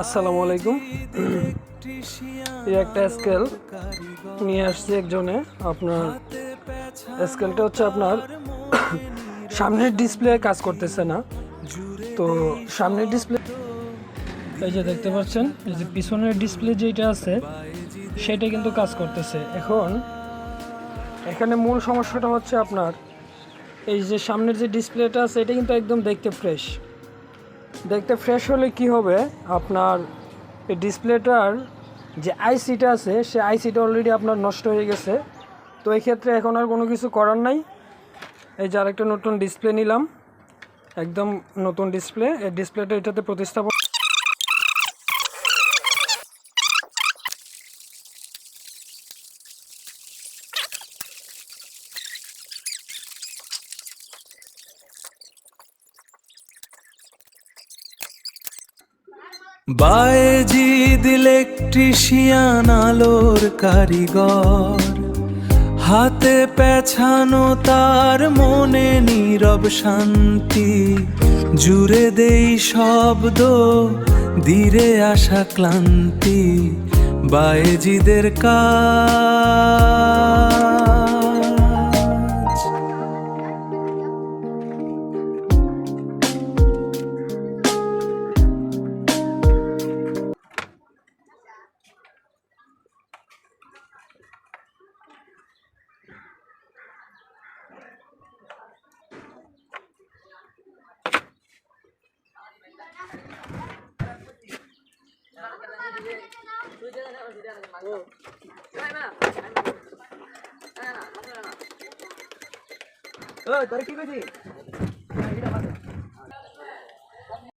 আসসালামু আলাইকুম। এই একটা স্কেল নিয়ে আসছে একজনে। আপনার স্কেলটা হচ্ছে আপনার সামনের ডিসপ্লে কাজ করতেছে না। তো সামনের ডিসপ্লে এই যে দেখতে পাচ্ছেন, এই যে পিছনের ডিসপ্লে যেটা আছে সেটা কিন্তু কাজ করতেছে। এখন এখানে মূল সমস্যাটা হচ্ছে আপনার এই যে সামনের যে ডিসপ্লেটা আছে এটা কিন্তু একদম দেখতে ফ্রেশ হলে কি হবে, আপনার এই ডিসপ্লেটার যে আইসিটা আছে সে আইসিটা অলরেডি আপনার নষ্ট হয়ে গেছে। তো এই ক্ষেত্রে এখন আর কোনো কিছু করার নাই। এই যে আরেকটা নতুন ডিসপ্লে নিলাম, একদম নতুন ডিসপ্লে। এই ডিসপ্লেটা এটাতে প্রতিস্থাপন। বায়েজিদ ইলেকট্রিশিয়ান আলোর কারিগর, হাতে পেছানো তার মনে নীরব শান্তি, জুড়ে দেই শব্দ ধীরে আসা ক্লান্তি, বায়েজিদের কাজ। তোর কি কইছি